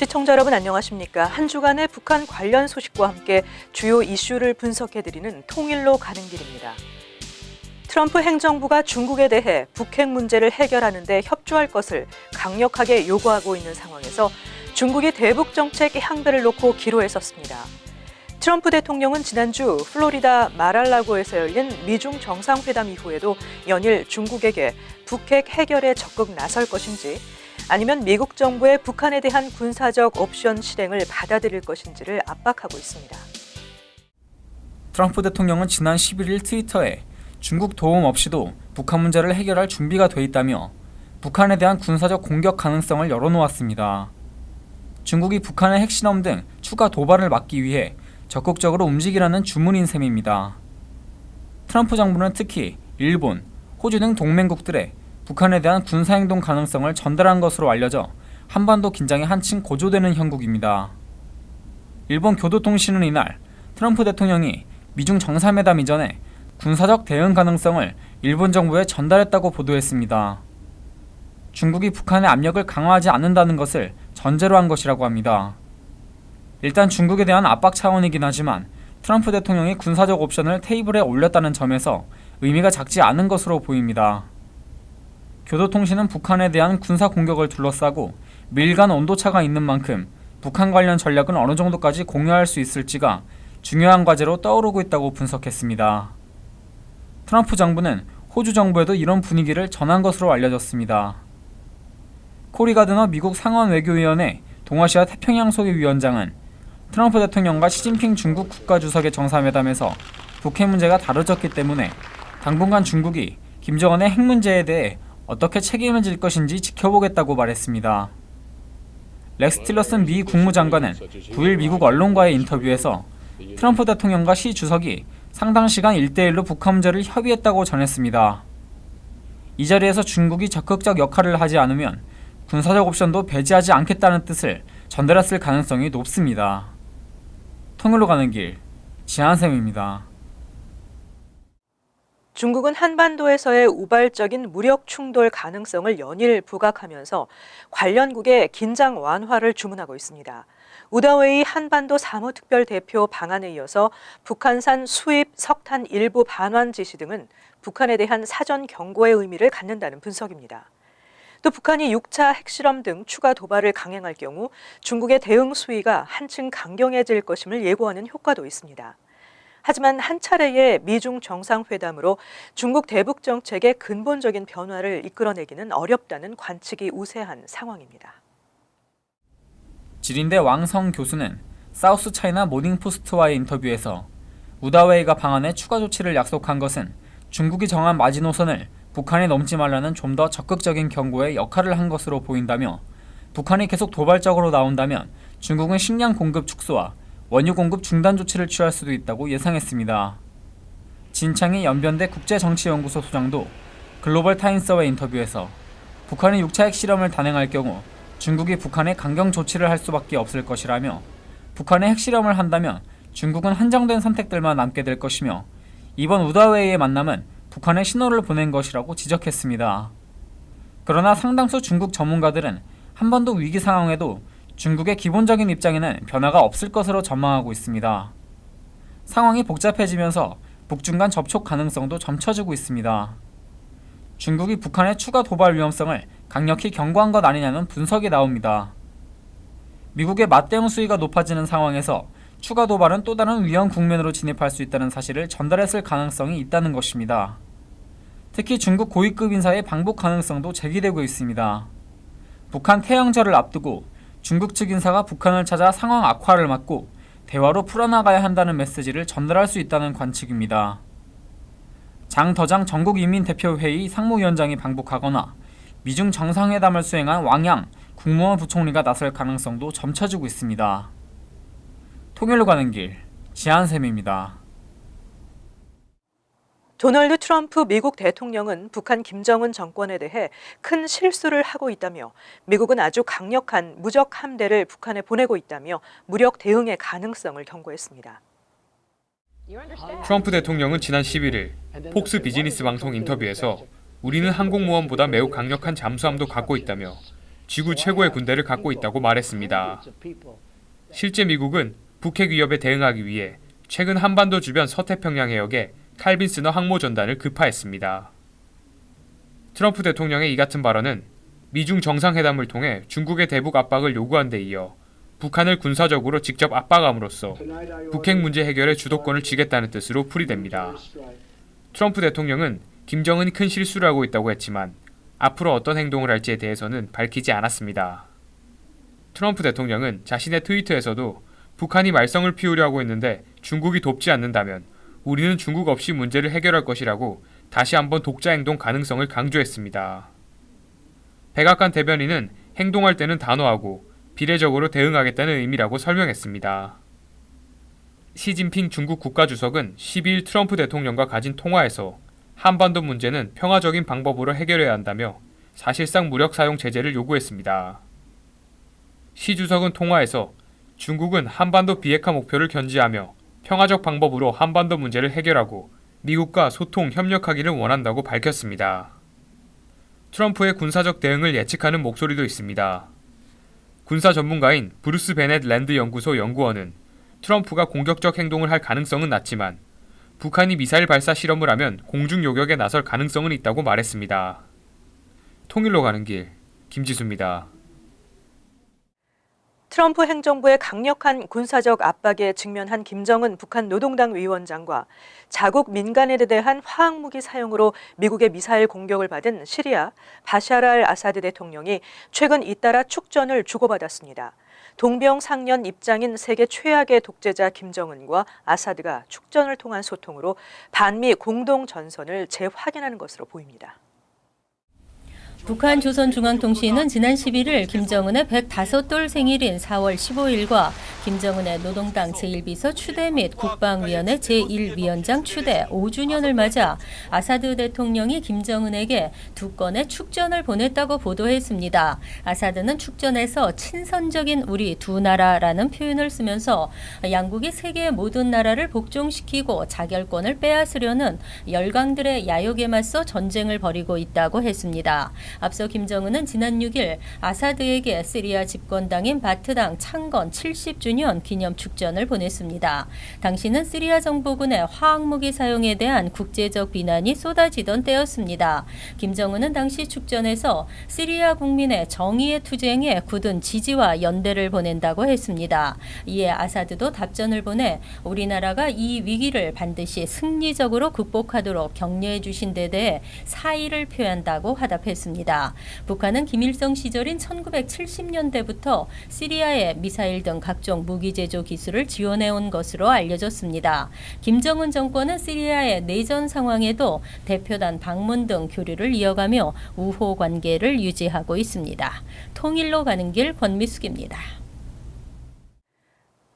시청자 여러분 안녕하십니까? 한 주간의 북한 관련 소식과 함께 주요 이슈를 분석해드리는 통일로 가는 길입니다. 트럼프 행정부가 중국에 대해 북핵 문제를 해결하는 데 협조할 것을 강력하게 요구하고 있는 상황에서 중국이 대북 정책 향배를 놓고 기로에 섰습니다. 트럼프 대통령은 지난주 플로리다 마랄라고에서 열린 미중 정상회담 이후에도 연일 중국에게 북핵 해결에 적극 나설 것인지 아니면 미국 정부의 북한에 대한 군사적 옵션 실행을 받아들일 것인지를 압박하고 있습니다. 트럼프 대통령은 지난 11일 트위터에 중국 도움 없이도 북한 문제를 해결할 준비가 돼 있다며 북한에 대한 군사적 공격 가능성을 열어놓았습니다. 중국이 북한의 핵실험 등 추가 도발을 막기 위해 적극적으로 움직이라는 주문인 셈입니다. 트럼프 정부는 특히 일본, 호주 등 동맹국들의 북한에 대한 군사행동 가능성을 전달한 것으로 알려져 한반도 긴장이 한층 고조되는 형국입니다. 일본 교도통신은 이날 트럼프 대통령이 미중 정상회담 이전에 군사적 대응 가능성을 일본 정부에 전달했다고 보도했습니다. 중국이 북한의 압력을 강화하지 않는다는 것을 전제로 한 것이라고 합니다. 일단 중국에 대한 압박 차원이긴 하지만 트럼프 대통령이 군사적 옵션을 테이블에 올렸다는 점에서 의미가 작지 않은 것으로 보입니다. 교도통신은 북한에 대한 군사 공격을 둘러싸고 미일 간 온도차가 있는 만큼 북한 관련 전략은 어느 정도까지 공유할 수 있을지가 중요한 과제로 떠오르고 있다고 분석했습니다. 트럼프 정부는 호주 정부에도 이런 분위기를 전한 것으로 알려졌습니다. 코리 가드너 미국 상원 외교위원회 동아시아 태평양 소위 위원장은 트럼프 대통령과 시진핑 중국 국가주석의 정상회담에서 북핵 문제가 다뤄졌기 때문에 당분간 중국이 김정은의 핵 문제에 대해 어떻게 책임을 질 것인지 지켜보겠다고 말했습니다. 렉스 틸러슨 미 국무장관은 9일 미국 언론과의 인터뷰에서 트럼프 대통령과 시 주석이 상당 시간 1대1로 북한 문제를 협의했다고 전했습니다. 이 자리에서 중국이 적극적 역할을 하지 않으면 군사적 옵션도 배제하지 않겠다는 뜻을 전달했을 가능성이 높습니다. 통일로 가는 길, 지한샘입니다. 중국은 한반도에서의 우발적인 무력 충돌 가능성을 연일 부각하면서 관련국의 긴장 완화를 주문하고 있습니다. 우다웨이 한반도 사무특별대표 방안에 이어서 북한산 수입 석탄 일부 반환 지시 등은 북한에 대한 사전 경고의 의미를 갖는다는 분석입니다. 또 북한이 6차 핵실험 등 추가 도발을 강행할 경우 중국의 대응 수위가 한층 강경해질 것임을 예고하는 효과도 있습니다. 하지만 한 차례의 미중 정상회담으로 중국 대북 정책의 근본적인 변화를 이끌어내기는 어렵다는 관측이 우세한 상황입니다. 지린대 왕성 교수는 사우스 차이나 모닝포스트와의 인터뷰에서 우다웨이가 방안에 추가 조치를 약속한 것은 중국이 정한 마지노선을 북한이 넘지 말라는 좀 더 적극적인 경고에 역할을 한 것으로 보인다며 북한이 계속 도발적으로 나온다면 중국은 식량 공급 축소와 원유 공급 중단 조치를 취할 수도 있다고 예상했습니다. 진창희 연변대 국제정치연구소 소장도 글로벌 타임스와의 인터뷰에서 북한이 6차 핵실험을 단행할 경우 중국이 북한에 강경 조치를 할 수밖에 없을 것이라며 북한의 핵실험을 한다면 중국은 한정된 선택들만 남게 될 것이며 이번 우다웨이의 만남은 북한에 신호를 보낸 것이라고 지적했습니다. 그러나 상당수 중국 전문가들은 한반도 위기 상황에도 중국의 기본적인 입장에는 변화가 없을 것으로 전망하고 있습니다. 상황이 복잡해지면서 북중 간 접촉 가능성도 점쳐지고 있습니다. 중국이 북한의 추가 도발 위험성을 강력히 경고한 것 아니냐는 분석이 나옵니다. 미국의 맞대응 수위가 높아지는 상황에서 추가 도발은 또 다른 위험 국면으로 진입할 수 있다는 사실을 전달했을 가능성이 있다는 것입니다. 특히 중국 고위급 인사의 방북 가능성도 제기되고 있습니다. 북한 태양절을 앞두고 중국 측 인사가 북한을 찾아 상황 악화를 막고 대화로 풀어나가야 한다는 메시지를 전달할 수 있다는 관측입니다. 장더장 전국인민대표회의 상무위원장이 방북하거나 미중 정상회담을 수행한 왕양 국무원 부총리가 나설 가능성도 점쳐지고 있습니다. 통일로 가는 길, 지한샘입니다. 도널드 트럼프 미국 대통령은 북한 김정은 정권에 대해 큰 실수를 하고 있다며 미국은 아주 강력한 무적 함대를 북한에 보내고 있다며 무력 대응의 가능성을 경고했습니다. 트럼프 대통령은 지난 11일 폭스 비즈니스 방송 인터뷰에서 우리는 항공모함보다 매우 강력한 잠수함도 갖고 있다며 지구 최고의 군대를 갖고 있다고 말했습니다. 실제 미국은 북핵 위협에 대응하기 위해 최근 한반도 주변 서태평양 해역에 칼빈스너 항모전단을 급파했습니다. 트럼프 대통령의 이 같은 발언은 미중 정상회담을 통해 중국의 대북 압박을 요구한 데 이어 북한을 군사적으로 직접 압박함으로써 북핵 문제 해결에 주도권을 쥐겠다는 뜻으로 풀이됩니다. 트럼프 대통령은 김정은이 큰 실수를 하고 있다고 했지만 앞으로 어떤 행동을 할지에 대해서는 밝히지 않았습니다. 트럼프 대통령은 자신의 트위터에서도 북한이 말썽을 피우려 하고 있는데 중국이 돕지 않는다면 우리는 중국 없이 문제를 해결할 것이라고 다시 한번 독자 행동 가능성을 강조했습니다. 백악관 대변인은 행동할 때는 단호하고 비례적으로 대응하겠다는 의미라고 설명했습니다. 시진핑 중국 국가주석은 12일 트럼프 대통령과 가진 통화에서 한반도 문제는 평화적인 방법으로 해결해야 한다며 사실상 무력 사용 제재를 요구했습니다. 시 주석은 통화에서 중국은 한반도 비핵화 목표를 견지하며 평화적 방법으로 한반도 문제를 해결하고 미국과 소통, 협력하기를 원한다고 밝혔습니다. 트럼프의 군사적 대응을 예측하는 목소리도 있습니다. 군사 전문가인 브루스 베넷 랜드 연구소 연구원은 트럼프가 공격적 행동을 할 가능성은 낮지만 북한이 미사일 발사 실험을 하면 공중 요격에 나설 가능성은 있다고 말했습니다. 통일로 가는 길, 김지수입니다. 트럼프 행정부의 강력한 군사적 압박에 직면한 김정은 북한 노동당 위원장과 자국 민간인에 대한 화학무기 사용으로 미국의 미사일 공격을 받은 시리아 바샤르 알 아사드 대통령이 최근 잇따라 축전을 주고받았습니다. 동병상련 입장인 세계 최악의 독재자 김정은과 아사드가 축전을 통한 소통으로 반미 공동전선을 재확인하는 것으로 보입니다. 북한 조선중앙통신은 지난 11일 김정은의 105돌 생일인 4월 15일과 김정은의 노동당 제1비서 추대 및 국방위원회 제1위원장 추대 5주년을 맞아 아사드 대통령이 김정은에게 2건의 축전을 보냈다고 보도했습니다. 아사드는 축전에서 친선적인 우리 두 나라라는 표현을 쓰면서 양국이 세계의 모든 나라를 복종시키고 자결권을 빼앗으려는 열강들의 야욕에 맞서 전쟁을 벌이고 있다고 했습니다. 앞서 김정은은 지난 6일 아사드에게 시리아 집권당인 바트당 창건 70주년 기념 축전을 보냈습니다. 당시는 시리아 정부군의 화학무기 사용에 대한 국제적 비난이 쏟아지던 때였습니다. 김정은은 당시 축전에서 시리아 국민의 정의의 투쟁에 굳은 지지와 연대를 보낸다고 했습니다. 이에 아사드도 답전을 보내 우리나라가 이 위기를 반드시 승리적으로 극복하도록 격려해 주신 데 대해 사의를 표한다고 화답했습니다. 북한은 김일성 시절인 1970년대부터 시리아에 미사일 등 각종 무기 제조 기술을 지원해온 것으로 알려졌습니다. 김정은 정권은 시리아의 내전 상황에도 대표단 방문 등 교류를 이어가며 우호 관계를 유지하고 있습니다. 통일로 가는 길 권미숙입니다.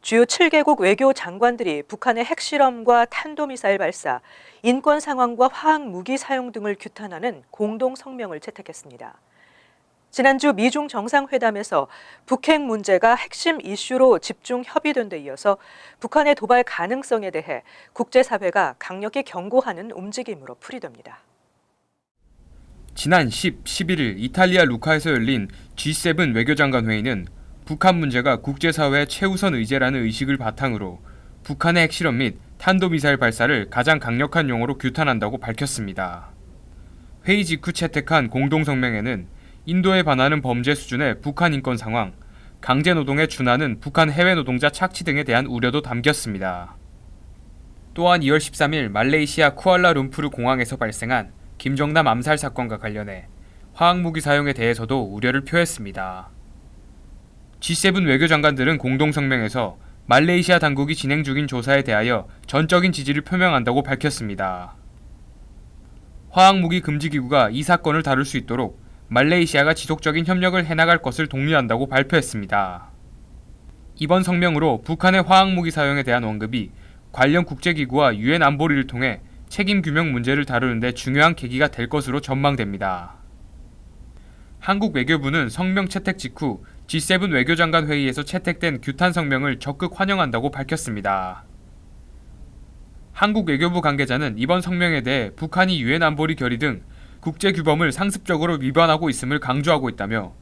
주요 7개국 외교 장관들이 북한의 핵실험과 탄도미사일 발사, 인권 상황과 화학무기 사용 등을 규탄하는 공동 성명을 채택했습니다. 지난주 미중 정상회담에서 북핵 문제가 핵심 이슈로 집중 협의된 데 이어서 북한의 도발 가능성에 대해 국제사회가 강력히 경고하는 움직임으로 풀이됩니다. 지난 11일 이탈리아 루카에서 열린 G7 외교장관 회의는 북한 문제가 국제사회의 최우선 의제라는 의식을 바탕으로 북한의 핵실험 및 탄도미사일 발사를 가장 강력한 용어로 규탄한다고 밝혔습니다. 회의 직후 채택한 공동성명에는 인도에 반하는 범죄 수준의 북한 인권 상황, 강제노동에 준하는 북한 해외 노동자 착취 등에 대한 우려도 담겼습니다. 또한 2월 13일 말레이시아 쿠알라룸푸르 공항에서 발생한 김정남 암살 사건과 관련해 화학무기 사용에 대해서도 우려를 표했습니다. G7 외교장관들은 공동성명에서 말레이시아 당국이 진행 중인 조사에 대하여 전적인 지지를 표명한다고 밝혔습니다. 화학무기 금지기구가 이 사건을 다룰 수 있도록 말레이시아가 지속적인 협력을 해나갈 것을 독려한다고 발표했습니다. 이번 성명으로 북한의 화학무기 사용에 대한 언급이 관련 국제기구와 유엔 안보리를 통해 책임 규명 문제를 다루는 데 중요한 계기가 될 것으로 전망됩니다. 한국 외교부는 성명 채택 직후 G7 외교장관 회의에서 채택된 규탄 성명을 적극 환영한다고 밝혔습니다. 한국 외교부 관계자는 이번 성명에 대해 북한이 유엔 안보리 결의 등 국제규범을 상습적으로 위반하고 있음을 강조하고 있다며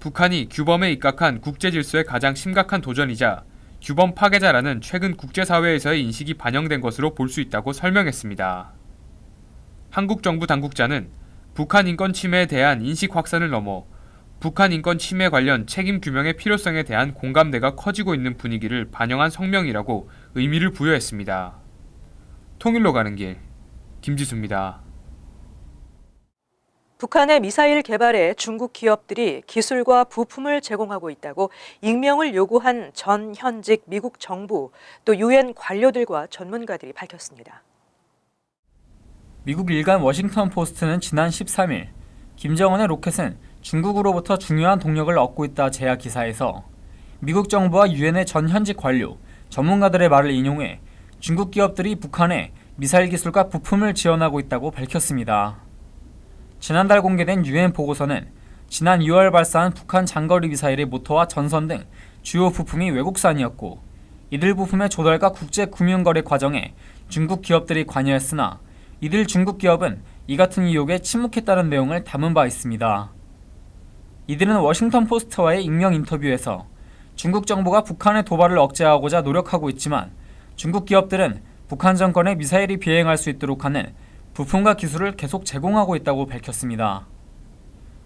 북한이 규범에 입각한 국제 질서의 가장 심각한 도전이자 규범 파괴자라는 최근 국제사회에서의 인식이 반영된 것으로 볼 수 있다고 설명했습니다. 한국 정부 당국자는 북한 인권 침해에 대한 인식 확산을 넘어 북한 인권 침해 관련 책임 규명의 필요성에 대한 공감대가 커지고 있는 분위기를 반영한 성명이라고 의미를 부여했습니다. 통일로 가는 길, 김지수입니다. 북한의 미사일 개발에 중국 기업들이 기술과 부품을 제공하고 있다고 익명을 요구한 전 현직 미국 정부 또 유엔 관료들과 전문가들이 밝혔습니다. 미국 일간 워싱턴 포스트는 지난 13일 김정은의 로켓은 중국으로부터 중요한 동력을 얻고 있다 제야 기사에서 미국 정부와 유엔의 전 현직 관료, 전문가들의 말을 인용해 중국 기업들이 북한에 미사일 기술과 부품을 지원하고 있다고 밝혔습니다. 지난달 공개된 유엔 보고서는 지난 2월 발사한 북한 장거리 미사일의 모터와 전선 등 주요 부품이 외국산이었고 이들 부품의 조달과 국제 금융거래 과정에 중국 기업들이 관여했으나 이들 중국 기업은 이 같은 의혹에 침묵했다는 내용을 담은 바 있습니다. 이들은 워싱턴 포스트와의 익명 인터뷰에서 중국 정부가 북한의 도발을 억제하고자 노력하고 있지만 중국 기업들은 북한 정권에 미사일이 비행할 수 있도록 하는 부품과 기술을 계속 제공하고 있다고 밝혔습니다.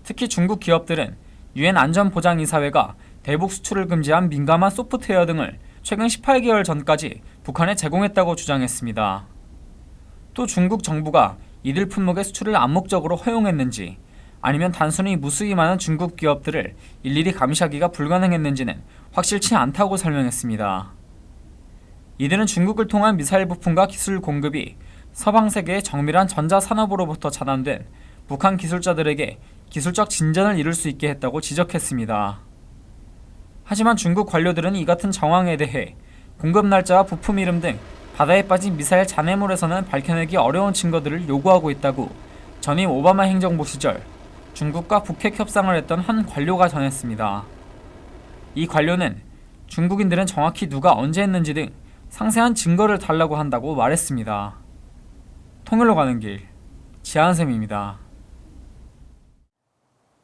특히 중국 기업들은 유엔 안전보장이사회가 대북 수출을 금지한 민감한 소프트웨어 등을 최근 18개월 전까지 북한에 제공했다고 주장했습니다. 또 중국 정부가 이들 품목의 수출을 암묵적으로 허용했는지 아니면 단순히 무수히 많은 중국 기업들을 일일이 감시하기가 불가능했는지는 확실치 않다고 설명했습니다. 이들은 중국을 통한 미사일 부품과 기술 공급이 서방 세계의 정밀한 전자산업으로부터 차단된 북한 기술자들에게 기술적 진전을 이룰 수 있게 했다고 지적했습니다. 하지만 중국 관료들은 이 같은 정황에 대해 공급 날짜와 부품 이름 등 바다에 빠진 미사일 잔해물에서는 밝혀내기 어려운 증거들을 요구하고 있다고 전임 오바마 행정부 시절 중국과 북핵 협상을 했던 한 관료가 전했습니다. 이 관료는 중국인들은 정확히 누가 언제 했는지 등 상세한 증거를 달라고 한다고 말했습니다. 통일로 가는 길, 지한샘입니다.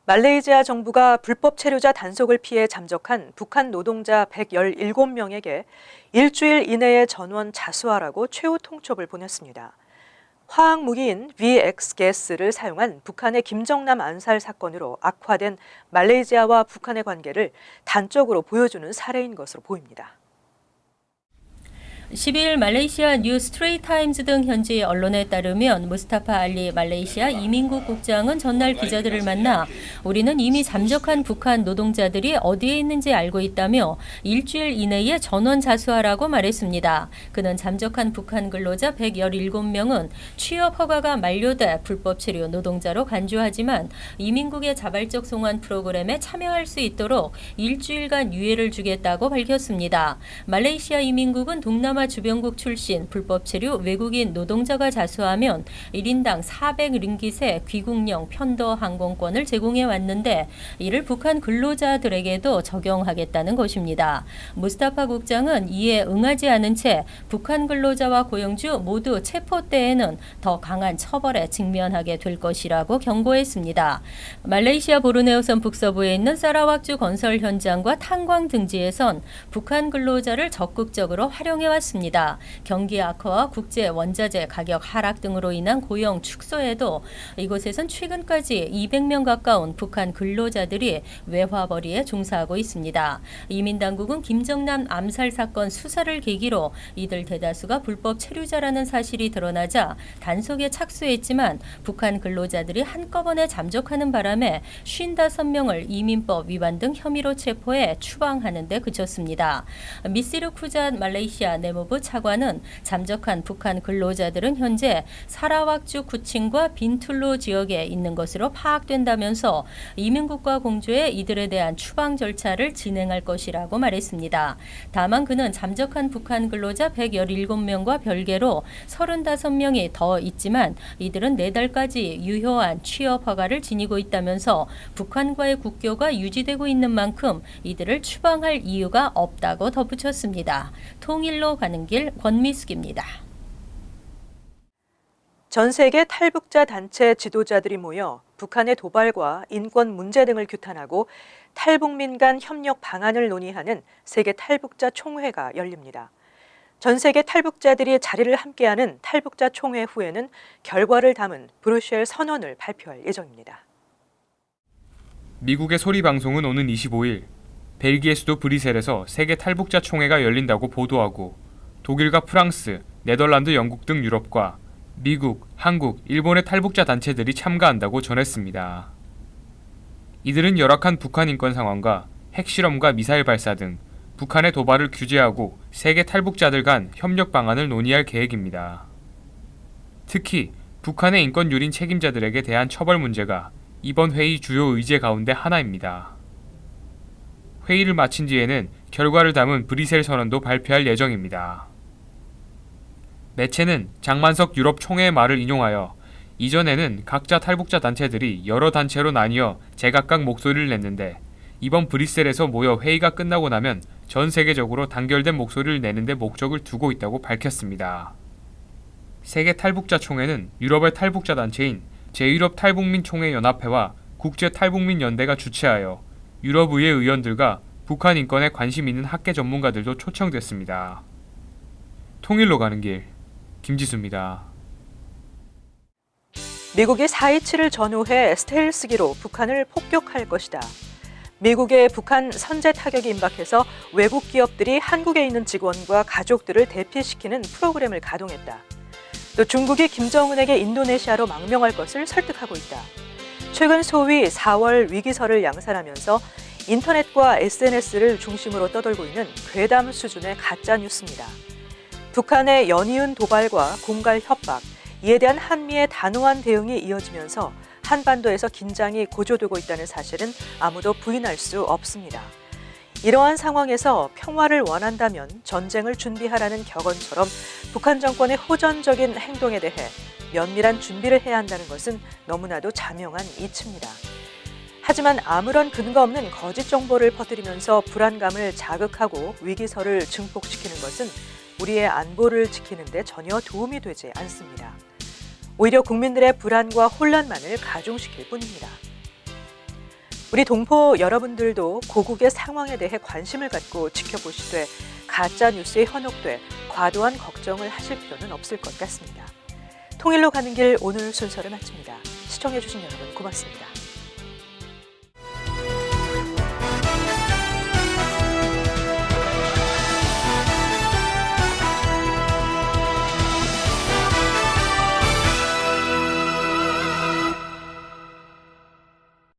말레이시아 정부가 불법 체류자 단속을 피해 잠적한 북한 노동자 117명에게 일주일 이내에 전원 자수하라고 최후 통첩을 보냈습니다. 화학무기인 VX-가스를 사용한 북한의 김정남 암살 사건으로 악화된 말레이시아와 북한의 관계를 단적으로 보여주는 사례인 것으로 보입니다. 12일 말레이시아 뉴 스트레이트타임즈 등 현지 언론에 따르면 무스타파 알리 말레이시아 이민국 국장은 전날 기자들을 만나 우리는 이미 잠적한 북한 노동자들이 어디에 있는지 알고 있다며 일주일 이내에 전원 자수하라고 말했습니다. 그는 잠적한 북한 근로자 117명은 취업 허가가 만료돼 불법 체류 노동자로 간주하지만 이민국의 자발적 송환 프로그램에 참여할 수 있도록 일주일간 유예를 주겠다고 밝혔습니다. 말레이시아 이민국은 동남아 주변국 출신 불법 체류 외국인 노동자가 자수하면 1인당 400링깃의 귀국령 편도 항공권을 제공해 왔는데 이를 북한 근로자들에게도 적용하겠다는 것입니다. 무스타파 국장은 이에 응하지 않은 채 북한 근로자와 고용주 모두 체포 때에는 더 강한 처벌에 직면하게 될 것이라고 경고했습니다. 말레이시아 보르네오섬 북서부에 있는 사라왁주 건설 현장과 탄광 등지에선 북한 근로자를 적극적으로 활용해 왔습니다. 경기 악화와 국제 원자재 가격 하락 등으로 인한 고용 축소에도 이곳에선 최근까지 200명 가까운 북한 근로자들이 외화벌이에 종사하고 있습니다. 이민당국은 김정남 암살 사건 수사를 계기로 이들 대다수가 불법 체류자라는 사실이 드러나자 단속에 착수했지만 북한 근로자들이 한꺼번에 잠적하는 바람에 55명을 이민법 위반 등 혐의로 체포해 추방하는 데 그쳤습니다. 미시르 쿠잔 말레이시아 내무부 차관은 잠적한 북한 근로자들은 현재 사라왁주 구칭과 빈툴루 지역에 있는 것으로 파악된다면서 이민국과 공조해 이들에 대한 추방 절차를 진행할 것이라고 말했습니다. 다만 그는 잠적한 북한 근로자 117명과 별개로 35명이 더 있지만 이들은 4달까지 유효한 취업 허가를 지니고 있다면서 북한과의 국교가 유지되고 있는 만큼 이들을 추방할 이유가 없다고 덧붙였습니다. 통일로 가는 길 권미숙입니다. 전 세계 탈북자 단체 지도자들이 모여 북한의 도발과 인권 문제 등을 규탄하고 탈북민 간 협력 방안을 논의하는 세계 탈북자 총회가 열립니다. 전 세계 탈북자들이 자리를 함께하는 탈북자 총회 후에는 결과를 담은 브뤼셀 선언을 발표할 예정입니다. 미국의 소리 방송은 오는 25일 벨기에 수도 브뤼셀에서 세계 탈북자 총회가 열린다고 보도하고 독일과 프랑스, 네덜란드, 영국 등 유럽과 미국, 한국, 일본의 탈북자 단체들이 참가한다고 전했습니다. 이들은 열악한 북한 인권 상황과 핵실험과 미사일 발사 등 북한의 도발을 규제하고 세계 탈북자들 간 협력 방안을 논의할 계획입니다. 특히 북한의 인권 유린 책임자들에게 대한 처벌 문제가 이번 회의 주요 의제 가운데 하나입니다. 회의를 마친 뒤에는 결과를 담은 브뤼셀 선언도 발표할 예정입니다. 매체는 장만석 유럽 총회의 말을 인용하여 이전에는 각자 탈북자 단체들이 여러 단체로 나뉘어 제각각 목소리를 냈는데 이번 브뤼셀에서 모여 회의가 끝나고 나면 전 세계적으로 단결된 목소리를 내는 데 목적을 두고 있다고 밝혔습니다. 세계 탈북자 총회는 유럽의 탈북자 단체인 제1유럽 탈북민 총회 연합회와 국제 탈북민 연대가 주최하여 유럽의회 의원들과 북한 인권에 관심 있는 학계 전문가들도 초청됐습니다. 통일로 가는 길, 김지수입니다. 미국이 4.27을 전후해 스텔스기로 북한을 폭격할 것이다. 미국의 북한 선제 타격이 임박해서 외국 기업들이 한국에 있는 직원과 가족들을 대피시키는 프로그램을 가동했다. 또 중국이 김정은에게 인도네시아로 망명할 것을 설득하고 있다. 최근 소위 4월 위기설을 양산하면서 인터넷과 SNS를 중심으로 떠돌고 있는 괴담 수준의 가짜 뉴스입니다. 북한의 연이은 도발과 공갈 협박, 이에 대한 한미의 단호한 대응이 이어지면서 한반도에서 긴장이 고조되고 있다는 사실은 아무도 부인할 수 없습니다. 이러한 상황에서 평화를 원한다면 전쟁을 준비하라는 격언처럼 북한 정권의 호전적인 행동에 대해 면밀한 준비를 해야 한다는 것은 너무나도 자명한 이치입니다. 하지만 아무런 근거 없는 거짓 정보를 퍼뜨리면서 불안감을 자극하고 위기설을 증폭시키는 것은 우리의 안보를 지키는 데 전혀 도움이 되지 않습니다. 오히려 국민들의 불안과 혼란만을 가중시킬 뿐입니다. 우리 동포 여러분들도 고국의 상황에 대해 관심을 갖고 지켜보시되 가짜 뉴스에 현혹돼 과도한 걱정을 하실 필요는 없을 것 같습니다. 통일로 가는 길 오늘 순서를 마칩니다. 시청해주신 여러분 고맙습니다.